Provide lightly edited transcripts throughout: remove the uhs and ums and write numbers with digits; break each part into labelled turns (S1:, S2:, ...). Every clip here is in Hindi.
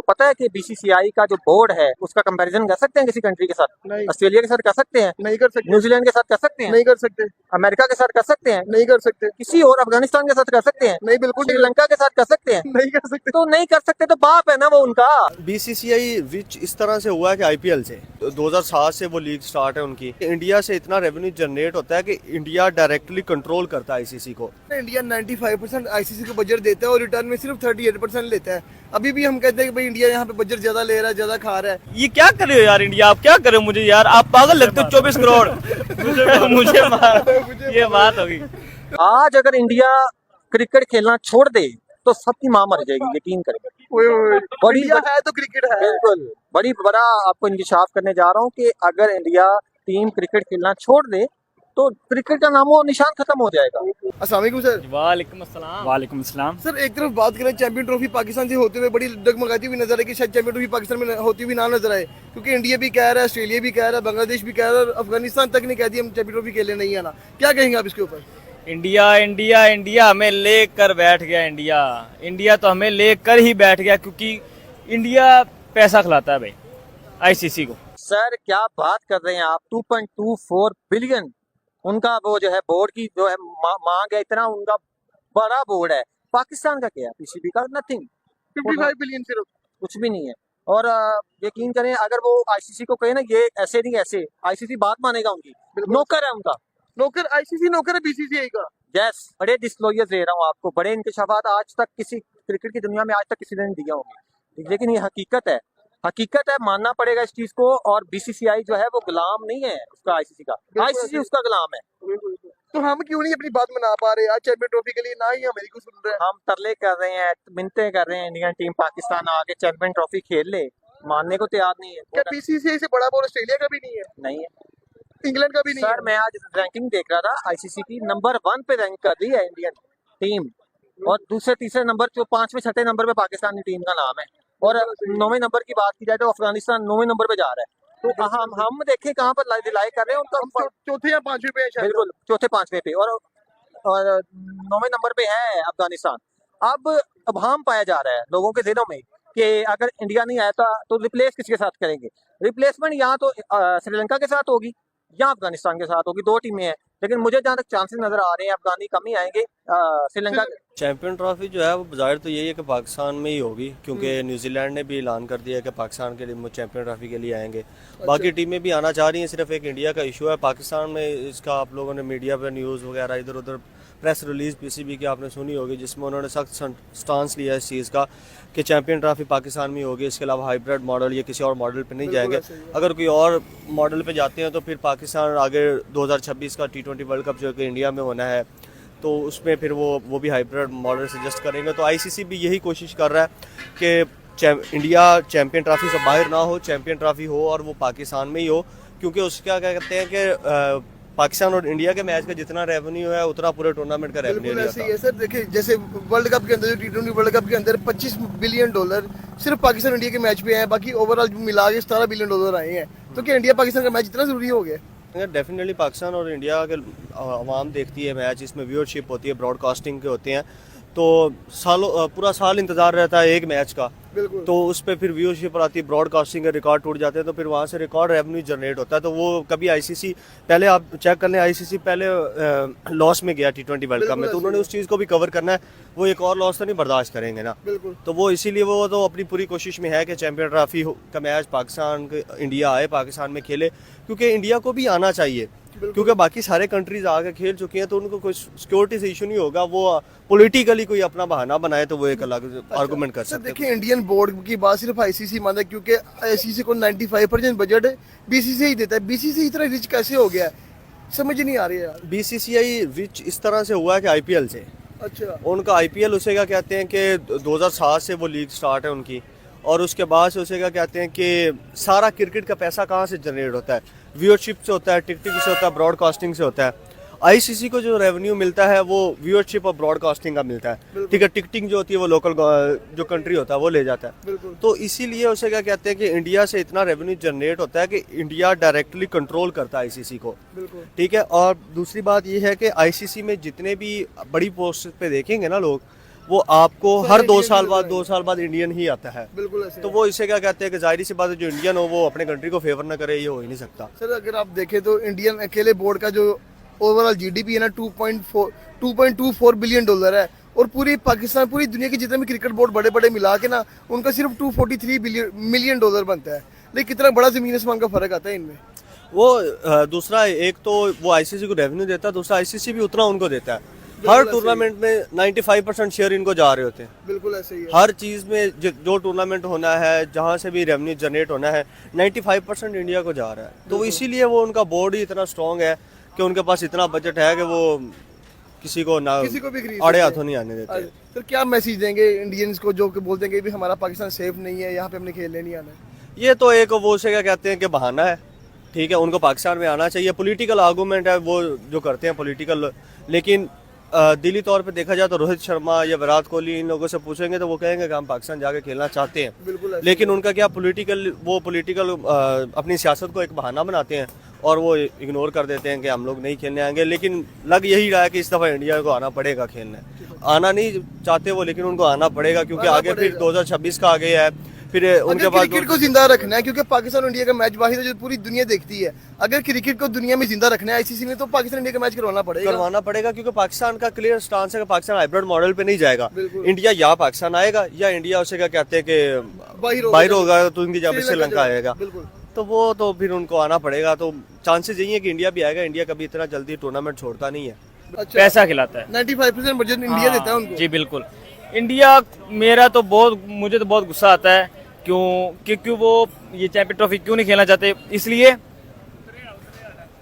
S1: पता है कि बीसीसीआई का जो बोर्ड है उसका कंपैरिजन कर सकते हैं किसी कंट्री के साथ?
S2: नहीं,
S1: ऑस्ट्रेलिया के साथ कर सकते हैं?
S2: नहीं कर सकते,
S1: न्यूजीलैंड के साथ कर सकते हैं?
S2: नहीं कर सकते,
S1: अमेरिका के साथ कर सकते हैं?
S2: नहीं कर सकते,
S1: किसी और अफगानिस्तान के साथ कर सकते हैं?
S2: नहीं, बिल्कुल
S1: श्रीलंका के साथ कर सकते हैं?
S2: नहीं कर सकते।
S1: तो नहीं कर सकते तो बाप है ना वो उनका।
S3: बीसीसीआई रिच इस तरह से हुआ है कि आईपीएल से 2007 से वो लीग स्टार्ट है उनकी। इंडिया से इतना रेवेन्यू जनरेट होता है कि इंडिया डायरेक्टली कंट्रोल करता है आईसीसी को।
S2: इंडिया 95% आईसीसी को बजट देता है और रिटर्न में सिर्फ 38% लेता है। अभी भी हम कहते हैं कि भाई इंडिया यहाँ पे बजट ज्यादा ले रहा है, ज्यादा खा रहा है।
S4: ये क्या कर रहे हो यार इंडिया, आप क्या कर रहे हो मुझे यार, आप पागल लगते हो। 24 करोड़ मुझे मार, ये बात होगी।
S1: आज अगर इंडिया क्रिकेट खेलना छोड़ दे तो सबकी माँ मर जाएगी, यकीन करें। बड़ी
S2: इंडिया है तो क्रिकेट है।
S1: बिल्कुल बड़ी बड़ा आपको इंकशाफ करने जा रहा हूँ कि अगर इंडिया टीम क्रिकेट खेलना छोड़ दे तो क्रिकेट का नामो निशान खत्म हो जाएगा।
S2: अस्सलाम वालेकुम सर।
S4: वालेकुम अस्सलाम। वालेकुम अस्सलाम।
S2: सर एक तरफ बात करें चैंपियन ट्रॉफी पाकिस्तान से होते हुए बड़ी डगमगाती हुई नजर है कि शायद चैंपियन ट्रॉफी पाकिस्तान में होती हुई ना नजर आए, क्योंकि इंडिया भी कह रहा है, ऑस्ट्रेलिया भी कह रहा है, बांग्लादेश भी कह रहा है और अफगानिस्तान तक ने कह दिया हम चैंपियन ट्रॉफी खेलने नहीं आना। क्या कहेंगे आप इसके ऊपर?
S4: इंडिया इंडिया इंडिया हमें लेकर बैठ गया। इंडिया इंडिया तो हमें लेकर ही बैठ गया, क्योंकि इंडिया पैसा खिलाता है भाई आईसीसी को।
S1: सर क्या बात कर रहे हैं आप? 2.24 बिलियन उनका वो जो है बोर्ड की जो है मांग है, इतना उनका बड़ा बोर्ड है। पाकिस्तान का क्या है? पीसीबी का नथिंग,
S2: 55 बिलियन सिर्फ,
S1: कुछ भी नहीं है। और यकीन करें अगर वो आईसीसी को कहे ना ये ऐसे नहीं ऐसे, आईसीसी बात मानेगा उनकी, नौकर है उनका।
S2: नौकर आईसीसी नौकर है बीसीसीआई का।
S1: यस, बड़े डिस्क्लोजर दे रहा हूँ आपको, बड़े इंकशाफात आज तक किसी क्रिकेट की दुनिया में आज तक किसी ने नहीं दिया होंगे, लेकिन ये हकीकत है, हकीकत है, मानना पड़ेगा इस चीज को। और बीसीसीआई जो है वो गुलाम नहीं है उसका आईसीसी का, आईसीसी उसका गुलाम है।
S2: तो हम क्यों नहीं अपनी बात मना पा रहे आज चैंपियन ट्रॉफी के लिए? ना ही हमारी को सुन रहे हैं।
S1: हम तरले कर रहे हैं, मिन्नतें कर रहे हैं, इंडियन टीम पाकिस्तान आगे चैंपियन ट्रॉफी खेल ले, मानने को तैयार नहीं है।
S2: क्या बीसीसीआई से बड़ा बोर्ड ऑस्ट्रेलिया का भी नहीं है?
S1: नहीं है
S2: इंग्लैंड का भी नहीं
S1: सर। मैं आज रैंकिंग देख रहा था, आईसीसी की नंबर 1 पे रैंक कर रही है इंडियन टीम, और दूसरे तीसरे नंबर जो 5वें 6ठे नंबर पे पाकिस्तानी टीम का नाम है, और 9वें नंबर की बात की जाए तो अफगानिस्तान 9वें नंबर पे जा रहा है। तो हम देखें कहाँ पर दिलाई कर रहे हैं
S2: है?
S1: उनका।
S2: चौथे या पांचवें पे है शायद।
S1: बिल्कुल चौथे 5वें पे, और 9वें नंबर पे है अफगानिस्तान। अब हम पाया जा रहा है लोगों के दिलों में कि अगर इंडिया नहीं आया तो रिप्लेस किसके साथ करेंगे? रिप्लेसमेंट यहाँ तो श्रीलंका के साथ होगी या अफगानिस्तान के साथ होगी, 2 टीमें हैं, लेकिन मुझे जहाँ तक चांसेस नजर आ रहे हैं अफगानी कम ही आएंगे श्रीलंका।
S3: चैंपियन ट्रॉफी जो है वो बाहर तो यही है कि पाकिस्तान में ही होगी, क्योंकि न्यूजीलैंड ने भी ऐलान कर दिया है कि पाकिस्तान के लिए चैंपियन ट्रॉफी के लिए आएंगे। बाकी टीमें भी आना चाह रही हैं, सिर्फ एक इंडिया का इशू है। पाकिस्तान में इसका आप लोगों ने मीडिया पर न्यूज़ वगैरह इधर उधर प्रेस रिलीज़ पीसीबी की आपने सुनी होगी, जिसमें उन्होंने सख्त स्टांस लिया है इस चीज़ का कि चैंपियन ट्रॉफी पाकिस्तान में ही होगी, इसके अलावा हाइब्रिड मॉडल या किसी और मॉडल पे नहीं जाएंगे। अगर कोई और मॉडल पे जाते हैं तो फिर पाकिस्तान आगे 2026 का T20 वर्ल्ड कप जो कि इंडिया में होना है, तो उसमें फिर वो भी हाइब्रिड मॉडल सजेस्ट करेंगे। तो आईसीसी भी यही कोशिश कर रहा है कि इंडिया चैंपियन ट्रॉफी से बाहर ना हो, चैंपियन ट्रॉफी हो और वो पाकिस्तान में ही हो, क्योंकि उसका क्या कहते हैं कि पाकिस्तान और इंडिया के मैच का जितना रेवेन्यू है उतना पूरे टूर्नामेंट का रेवेन्यू नहीं
S2: ऐसे ही है सर। देखिए जैसे वर्ल्ड कप के अंदर जो T20 वर्ल्ड कप के अंदर $25 बिलियन सिर्फ पाकिस्तान इंडिया के मैच पे हैं, बाकी ओवरऑल मिला के $17 बिलियन आए हैं। तो क्या इंडिया पाकिस्तान का मैच इतना जरूरी हो गया?
S3: डेफिनेटली पाकिस्तान और इंडिया के आवाम देखती है मैच, इसमें व्यूअरशिप होती है, ब्रॉडकास्टिंग के होते हैं, तो पूरा साल इंतजार रहता है एक मैच का, तो उस पर फिर व्यूअरशिप आती है, ब्रॉडकास्टिंग के रिकॉर्ड टूट जाते हैं, तो फिर वहाँ से रिकॉर्ड रेवेन्यू जनरेट होता है। तो वो कभी आईसीसी पहले आप चेक कर लें, आईसीसी पहले लॉस में गया T20 वर्ल्ड कप में, तो उन्होंने उस चीज़ को भी कवर करना है, वो एक और लॉस तो नहीं बर्दाश्त करेंगे ना। तो वो इसीलिए वो तो अपनी पूरी कोशिश में है कि चैंपियन ट्रॉफी का मैच पाकिस्तान इंडिया आए, पाकिस्तान में खेले, क्योंकि इंडिया को भी आना चाहिए, क्योंकि बाकी सारे कंट्रीज आके खेल चुकी हैं, तो उनको कोई सिक्योरिटी से इशू नहीं होगा। वो पॉलिटिकली कोई अपना बहाना बनाए तो वो एक अलग आर्गुमेंट कर सकते हैं।
S2: देखिए इंडियन बोर्ड की बात सिर्फ आईसीसी मानता है, क्योंकि आईसीसी को 95% बजट बीसीसीआई देता है। बीसीसीआई इतना रिच कैसे हो गया है, समझ नहीं आ रही है यार।
S3: बीसीसीआई रिच इस तरह से हुआ है कि आईपीएल से।
S2: अच्छा,
S3: उनका आईपीएल उसे क्या कहते हैं कि 2007 से वो लीग स्टार्ट है उनकी, और उसके बाद से उसे क्या कहते हैं कि सारा क्रिकेट का पैसा कहाँ से जनरेट होता है? व्यूअरशिप से होता है, टिकटिंग से होता है, ब्रॉडकास्टिंग से होता है। आईसीसी को जो रेवेन्यू मिलता है वो व्यूअरशिप और ब्रॉडकास्टिंग का मिलता है, ठीक है। टिकटिंग जो होती है वो लोकल जो कंट्री होता है वो ले जाता है। तो इसीलिए उसे क्या कहते हैं कि इंडिया से इतना रेवेन्यू जनरेट होता है कि इंडिया डायरेक्टली कंट्रोल करता है आईसीसी को, ठीक है। और दूसरी बात ये है कि आईसीसी में जितने भी बड़ी पोस्ट पे देखेंगे ना लोग, वो आपको
S2: सारे
S3: हर
S2: Indian ही
S3: 2 साल बाद इंडियन ही आता है।
S2: बिल्कुल ऐसे
S3: तो वो इससे क्या कहते हैं कि जाहिर सी बात है जो इंडियन हो वो अपने कंट्री को फेवर ना करे, ये हो ही नहीं सकता।
S2: सर अगर आप देखें तो इंडियन अकेले बोर्ड का जो ओवरऑल जीडीपी है ना 2.24 बिलियन डॉलर है, और पूरी पाकिस्तान, पूरी दुनिया के जितने भी क्रिकेट बोर्ड बड़े बड़े मिला के ना उनका सिर्फ 243 मिलियन डॉलर बनता है। लेकिन कितना बड़ा जमीन आसमान का फर्क आता है इनमें।
S3: वो दूसरा एक तो वो आईसीसी को रेवेन्यू देता है, दूसरा आईसीसी भी उतना उनको देता है। हर टूर्नामेंट में 95% शेयर इनको जा रहे होते हैं।
S2: बिल्कुल ऐसे ही है।
S3: हर चीज में जो टूर्नामेंट होना है, जहां से भी रेवेन्यू जनरेट होना है, 95% इंडिया को जा रहा है। तो इसीलिए वो उनका बोर्ड ही इतना स्ट्रांग है कि उनके पास इतना बजट है कि वो किसी को
S2: भी खरीद
S3: आड़े
S2: सकते
S3: हाथों नहीं आने देते।
S2: सर क्या मैसेज देंगे इंडियंस को जो कि बोलते हैं कि भी हमारा पाकिस्तान सेफ नहीं है, यहाँ पे हमने खेलने नहीं आना है?
S3: ये तो एक वो से क्या कहते हैं कि बहाना है, ठीक है। उनको पाकिस्तान में आना चाहिए, पॉलिटिकल आर्गूमेंट है वो जो करते हैं पॉलिटिकल। लेकिन दिली तौर पे देखा जाए तो रोहित शर्मा या विराट कोहली इन लोगों से पूछेंगे तो वो कहेंगे कि हम पाकिस्तान जाके खेलना चाहते हैं।
S2: बिल्कुल
S3: लेकिन उनका क्या पॉलिटिकल अपनी सियासत को एक बहाना बनाते हैं और वो इग्नोर कर देते हैं कि हम लोग नहीं खेलने आएंगे। लेकिन लग यही रहा है कि इस दफ़ा इंडिया को आना पड़ेगा खेलने। आना नहीं चाहते वो, लेकिन उनको आना पड़ेगा क्योंकि आगे फिर 2026 का आगे है। फिर उनके पास
S2: क्रिकेट को जिंदा रखना है, क्योंकि पाकिस्तान और इंडिया का मैच वाहिद है जो पूरी दुनिया देखती है। अगर क्रिकेट को दुनिया में जिंदा रखना है आईसीसी ने, तो पाकिस्तान इंडिया का मैच करवाना पड़ेगा।
S3: क्योंकि पाकिस्तान का क्लियर स्टांस है कि पाकिस्तान हाइब्रिड मॉडल पे नहीं जाएगा। इंडिया या पाकिस्तान आएगा या इंडिया उसे क्या कहते हैं कि बाहर होगा तो उनकी जगह श्रीलंका आएगा। तो वो तो फिर उनको आना पड़ेगा। तो चांसेस यही है कि इंडिया भी आएगा। इंडिया कभी इतना जल्दी टूर्नामेंट छोड़ता नहीं है।
S2: अच्छा,
S4: पैसा खिलाता है।
S2: 95% बजट इंडिया देता है उनको।
S4: जी बिल्कुल। इंडिया मुझे तो बहुत गुस्सा आता है क्योंकि वो ये चैंपियन ट्रॉफी क्यों नहीं खेलना चाहते, इसलिए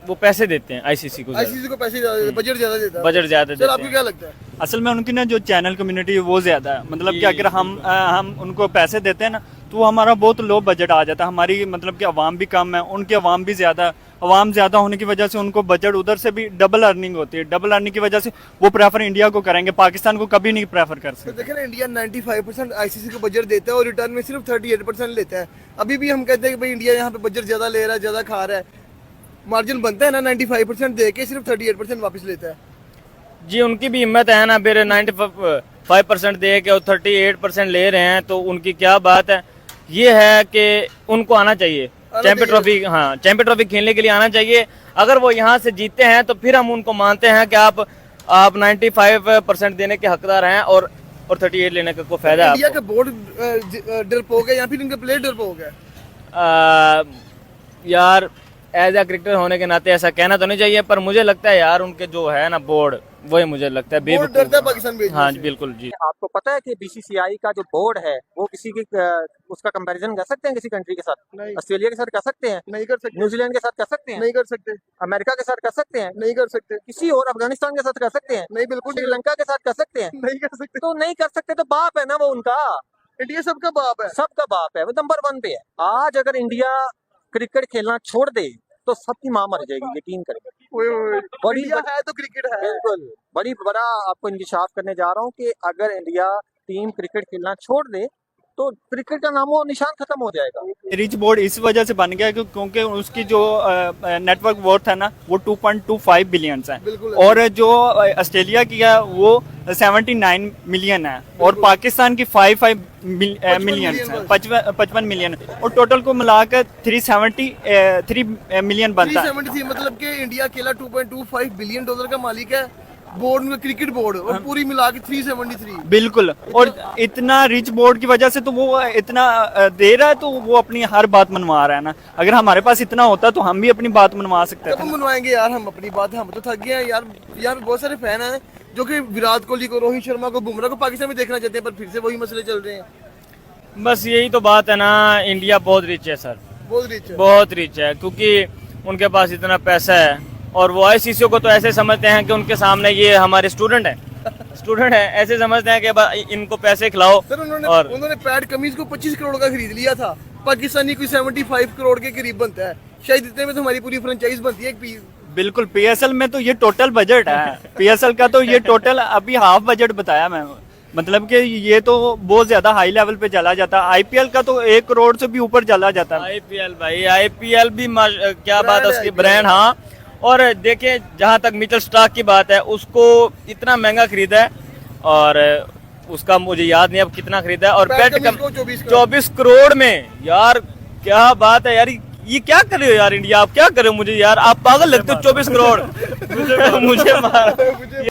S4: वो पैसे देते हैं आईसीसी को
S2: पैसे ज्यादा देता है, बजट ज्यादा देता है।
S4: बजट ज्यादा
S2: सर
S4: देते
S2: आपको
S4: हैं।
S2: क्या लगता है?
S5: असल में उनकी ना जो चैनल कम्युनिटी है वो ज़्यादा है। मतलब कि अगर हम उनको पैसे देते हैं ना तो हमारा बहुत लो बजट आ जाता है। हमारी मतलब कि अवाम भी कम है, उनकी अवाम भी ज़्यादा है। अवाम ज़्यादा होने की वजह से उनको बजट उधर से भी डबल अर्निंग होती है। डबल अर्निंग की वजह से वो प्रेफर इंडिया को करेंगे, पाकिस्तान को कभी नहीं प्रेफर कर
S2: तो
S5: सकते।
S2: देखें ना, इंडिया 95% आईसीसी को बजट देता है और रिटर्न में सिर्फ 38% लेता है। अभी भी हम कहते हैं कि भाई इंडिया यहाँ पे बजट ज्यादा ले रहा है, ज्यादा खा रहा है। मार्जिन बनता है ना, 95% दे के सिर्फ 38% वापस लेता है।
S4: जी उनकी भी हिम्मत है ना, फिर 95% दे के और 38% ले रहे हैं तो उनकी क्या बात है। ये है कि उनको आना चाहिए चैंपियन ट्रॉफी। हाँ, चैंपियन ट्रॉफी खेलने के लिए आना चाहिए। अगर वो यहाँ से जीतते हैं तो फिर हम उनको मानते हैं कि आप 95% देने के हकदार हैं और 38 लेने का कोई फायदा है
S2: इंडिया
S4: आपको।
S2: का बोर्ड डरपोक है या फिर इनके प्लेयर डरपोक है?
S4: यार एज ए क्रिकेटर होने के नाते ऐसा कहना तो नहीं चाहिए, पर मुझे लगता है यार उनके जो है ना बोर्ड, वही मुझे लगता है
S2: बोर्ड डरता है पाकिस्तान भेजने
S4: हाँ
S2: से।
S4: बिल्कुल जी।
S1: आपको पता है कि बीसीसीआई का जो बोर्ड है वो किसी की उसका कंपैरिजन कर सकते हैं किसी कंट्री के साथ?
S2: नहीं।
S1: ऑस्ट्रेलिया के साथ कर सकते हैं?
S2: नहीं कर सकते।
S1: न्यूजीलैंड के साथ कर सकते हैं?
S2: नहीं कर सकते।
S1: अमेरिका के साथ कर सकते हैं?
S2: नहीं कर सकते।
S1: किसी और अफगानिस्तान के साथ कर सकते हैं?
S2: नहीं, बिल्कुल नहीं।
S1: श्रीलंका के साथ कर सकते हैं?
S2: नहीं कर सकते।
S1: तो नहीं कर सकते तो बाप है ना वो उनका।
S2: इंडिया सबका बाप है।
S1: सबका बाप है, वो नंबर 1 पे है। आज अगर इंडिया क्रिकेट खेलना छोड़ दे तो सबकी माँ मर जाएगी, यकीन करें। बड़ी
S2: इंडिया है तो क्रिकेट है।
S1: बिल्कुल बड़ी बड़ा आपको इंकशाफ करने जा रहा हूँ कि अगर इंडिया टीम क्रिकेट खेलना छोड़ दे तो क्रिकेट का नामो निशान खत्म हो जाएगा।
S5: रिच बोर्ड इस वजह से बन गया क्योंकि उसकी जो नेटवर्क वर्थ है ना वो 2.25 बिलियन है,
S2: बिल्कुल।
S5: और जो ऑस्ट्रेलिया की है वो 79 मिलियन है, और पाकिस्तान की 55 मिलियन है, 55 मिलियन है, और टोटल को मिलाकर 373 मिलियन बनता है।
S2: 373 मतलब कि इंडिया अकेला 2.25 बिलियन डॉलर का मालिक है बोर्ड में, क्रिकेट बोर्ड, और पूरी मिला के 373।
S5: बिल्कुल। और इतना रिच बोर्ड की वजह से तो वो इतना दे रहा है तो वो अपनी हर बात मनवा रहा है ना। अगर हमारे पास इतना होता तो हम भी अपनी बात मनवा सकते
S2: कब
S5: थे।
S2: मनवाएंगे यार हम अपनी बात? हम तो थक गए हैं यार। यहाँ पे बहुत सारे फैन हैं जो कि विराट कोहली को, रोहित शर्मा को, बुमराह को पाकिस्तान में देखना चाहते हैं, पर फिर से वही मसले चल रहे हैं।
S4: बस यही तो बात है ना, इंडिया बहुत रिच है सर,
S2: बहुत रिच है।
S4: बहुत रिच है, क्योंकि उनके पास इतना पैसा है। और वो आईसीसी को तो ऐसे समझते हैं कि उनके सामने ये हमारे स्टूडेंट है, ऐसे समझते हैं कि इनको पैसे खिलाओ।
S2: सर
S4: और
S2: उन्होंने पैट कमीज को 25 करोड़ का खरीद लिया था। पाकिस्तानी कोई 75 करोड़ के करीब बनता है, शायद इतने में तो हमारी पूरी फ्रेंचाइज बनती है एक पीस।
S5: बिल्कुल। पीएसएल में तो ये टोटल बजट है, पीएसएल का तो ये टोटल अभी हाफ बजट बताया मैं, मतलब कि ये तो बहुत ज्यादा हाई लेवल पे चला जाता है। आईपीएल का तो 1 करोड़ से भी ऊपर चला जाता है।
S4: आईपीएल भाई, आईपीएल भी क्या बात है उसकी,
S2: IPL।
S4: ब्रांड। हाँ, और देखिए जहाँ तक मिचेल स्टार्क की बात है, उसको इतना महंगा खरीदा है और उसका मुझे याद नहीं अब कितना खरीदा है। और
S2: पैट
S4: पैट
S2: कमिंस को 24 करोड़।
S4: 24 करोड़ में यार, क्या बात है यार, ये क्या कर रहे हो यार इंडिया, आप क्या कर रहे हो मुझे यार, आप पागल लगते हो। 24 करोड़ मुझे मार